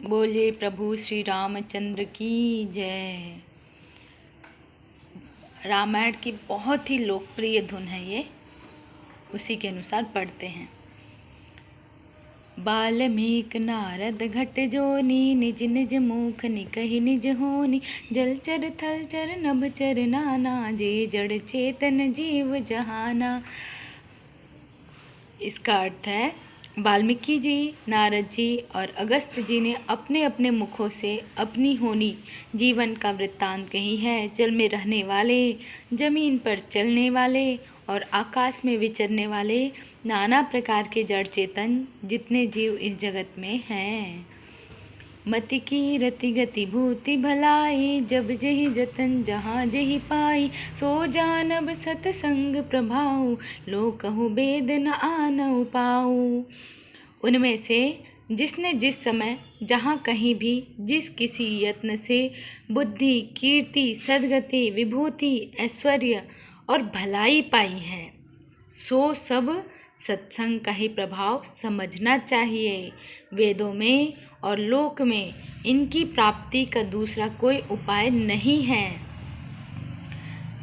बोलिए प्रभु श्री रामचंद्र की जय। रामायण की बहुत ही लोकप्रिय धुन है ये, उसी के अनुसार पढ़ते हैं। बाल्मीक नारद घट जोनी, निज निज मुख निकहि निज होनी। जलचर थलचर नभचर नाना, जे जड़ चेतन जीव जहाना। इसका अर्थ है, वाल्मीकि जी, नारद जी और अगस्त जी ने अपने अपने मुखों से अपनी होनी जीवन का वृत्तांत कही है। जल में रहने वाले, जमीन पर चलने वाले और आकाश में विचरने वाले नाना प्रकार के जड़ चेतन जितने जीव इस जगत में हैं। मति की रति गति भूति भलाई, जब जही जतन जहाँ जही पाई। सो जानब सतसंग प्रभाऊ, लो कहु बेद न आनऊ पाऊ। उनमें से जिसने जिस समय जहाँ कहीं भी जिस किसी यत्न से बुद्धि, कीर्ति, सद्गति, विभूति, ऐश्वर्य और भलाई पाई है, सो सब सत्संग का ही प्रभाव समझना चाहिए। वेदों में और लोक में इनकी प्राप्ति का दूसरा कोई उपाय नहीं है।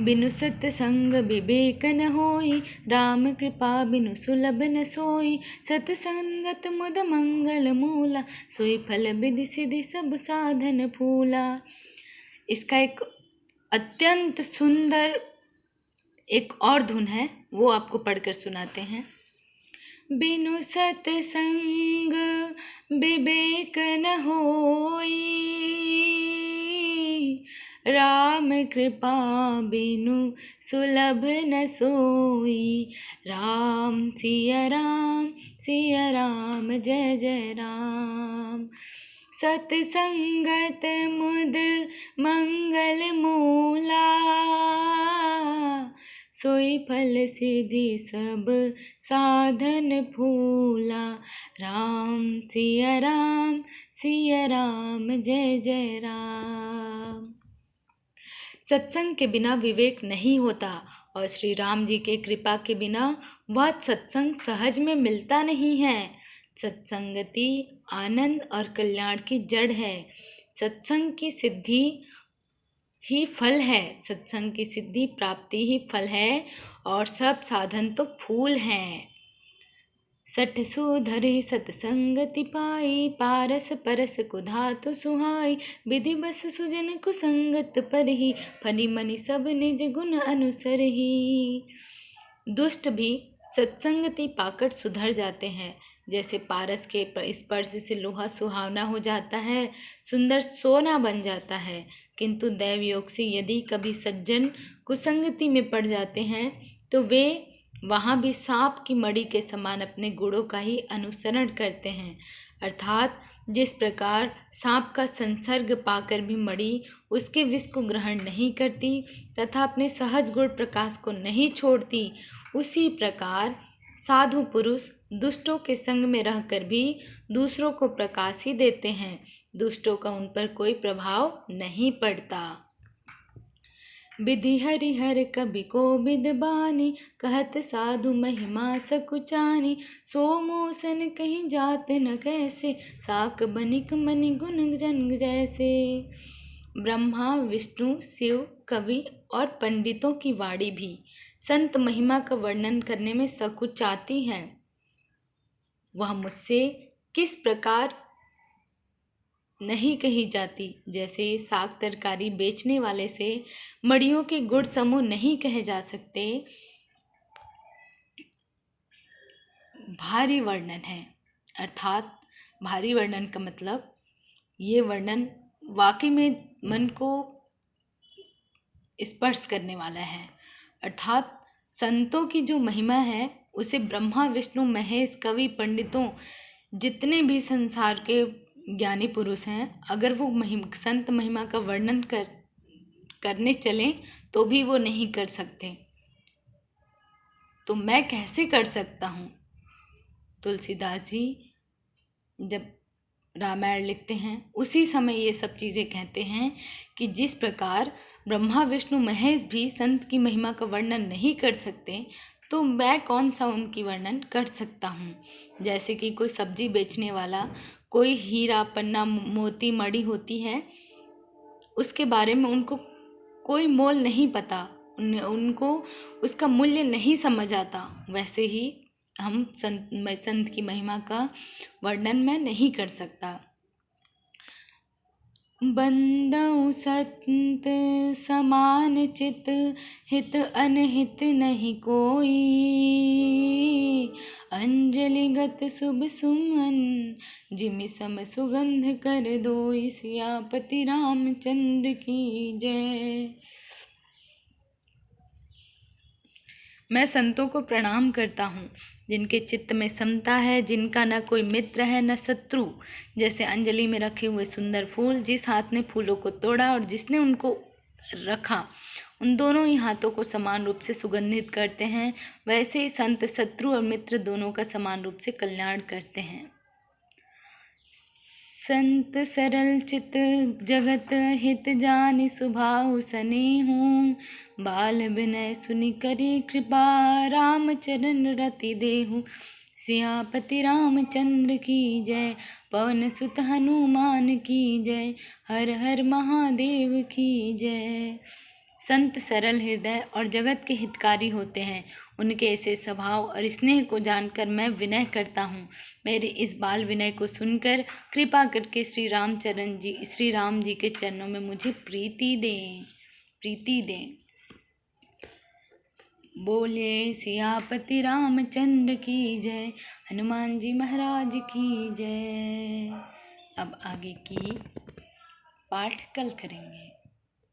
बिनु सत्संग विवेक न होई, राम कृपा बिनु सुलभ न सोई। सत्संगत मुद मंगल मूला, सोई फल विधि सिद्धि सब साधन फूला। इसका एक अत्यंत सुंदर एक और धुन है, वो आपको पढ़कर सुनाते हैं। बिनु सत्संग विवेक न होई, राम कृपा बिनु सुलभ न सोई। राम सिया राम जय जय राम। सत्संगत मुद मंगल मूला, सोई फल सिद्धि सब साधन फूला। राम सिया राम जय जय राम। सत्संग के बिना विवेक नहीं होता और श्री राम जी के कृपा के बिना वह सत्संग सहज में मिलता नहीं है। सत्संगति आनंद और कल्याण की जड़ है। सत्संग की सिद्धि ही फल है, सत्संग की सिद्धि प्राप्ति ही फल है और सब साधन तो फूल हैं। सठ सुधरि सत्संगति पाई, पारस परस को धातु सुहाई। विधि बस सुजन कुसंगत पर ही, फनि मनि सब निज गुण अनुसर ही। दुष्ट भी सत्संगति पाकर सुधर जाते हैं। जैसे पारस के स्पर्श से लोहा सुहावना हो जाता है, सुंदर सोना बन जाता है। किंतु दैव योग से यदि कभी सज्जन कुसंगति में पड़ जाते हैं तो वे वहाँ भी सांप की मड़ी के समान अपने गुणों का ही अनुसरण करते हैं। अर्थात जिस प्रकार सांप का संसर्ग पाकर भी मड़ी उसके विष को ग्रहण नहीं करती तथा अपने सहज गुण प्रकाश को नहीं छोड़ती, उसी प्रकार साधु पुरुष दुष्टों के संग में रहकर भी दूसरों को प्रकाश ही देते हैं। दुष्टों का उन पर कोई प्रभाव नहीं पड़ता। विधि हरिहर कवि को विदबानी, कहत साधु महिमा सकुचानी। सो मोसन कहीं जात न कैसे, साक बनिक मनि गुण जन जैसे। ब्रह्मा, विष्णु, शिव, कवि और पंडितों की वाणी भी संत महिमा का वर्णन करने में सकुचाती हैं। वह मुझसे किस प्रकार नहीं कही जाती। जैसे साग तरकारी बेचने वाले से मड़ियों के गुण समूह नहीं कहे जा सकते, भारी वर्णन है। अर्थात भारी वर्णन का मतलब ये वर्णन वाकई में मन को स्पर्श करने वाला है। अर्थात संतों की जो महिमा है उसे ब्रह्मा, विष्णु, महेश, कवि, पंडितों, जितने भी संसार के ज्ञानी पुरुष हैं, अगर वो संत महिमा का वर्णन करने चलें तो भी वो नहीं कर सकते। तो मैं कैसे कर सकता हूँ? तुलसीदास जी जब रामायण लिखते हैं उसी समय ये सब चीज़ें कहते हैं कि जिस प्रकार ब्रह्मा, विष्णु, महेश भी संत की महिमा का वर्णन नहीं कर सकते तो मैं कौन सा उनकी वर्णन कर सकता हूँ। जैसे कि कोई सब्जी बेचने वाला कोई हीरा पन्ना मोती मणि होती है, उसके बारे में उनको कोई मोल नहीं पता, उनको उसका मूल्य नहीं समझ आता। वैसे ही मैं संत की महिमा का वर्णन मैं नहीं कर सकता। बंदउ संत समान चित, हित अनहित नहीं कोई। अंजलिगत शुभ सुमन, जिमि सम सुगंध कर दोई। सियापति रामचंद्र की जय। मैं संतों को प्रणाम करता हूँ, जिनके चित्त में समता है, जिनका न कोई मित्र है न शत्रु। जैसे अंजलि में रखे हुए सुंदर फूल, जिस हाथ ने फूलों को तोड़ा और जिसने उनको रखा, उन दोनों ही हाथों को समान रूप से सुगंधित करते हैं। वैसे ही संत शत्रु और मित्र दोनों का समान रूप से कल्याण करते हैं। संत सरल चित जगत हित जानि, स्वभाव स्नेहु। बाल विनय सुनि करी कृपा, राम चरण रति देहु। सियापति रामचंद्र की जय, पवन सुत हनुमान की जय। हर हर महादेव की जय। संत सरल हृदय और जगत के हितकारी होते हैं। उनके ऐसे स्वभाव और स्नेह को जानकर मैं विनय करता हूँ। मेरे इस बाल विनय को सुनकर कृपा करके श्री राम जी के चरणों में मुझे प्रीति दें। बोले सियापति रामचंद्र की जय, हनुमान जी महाराज की जय। अब आगे की पाठ कल करेंगे।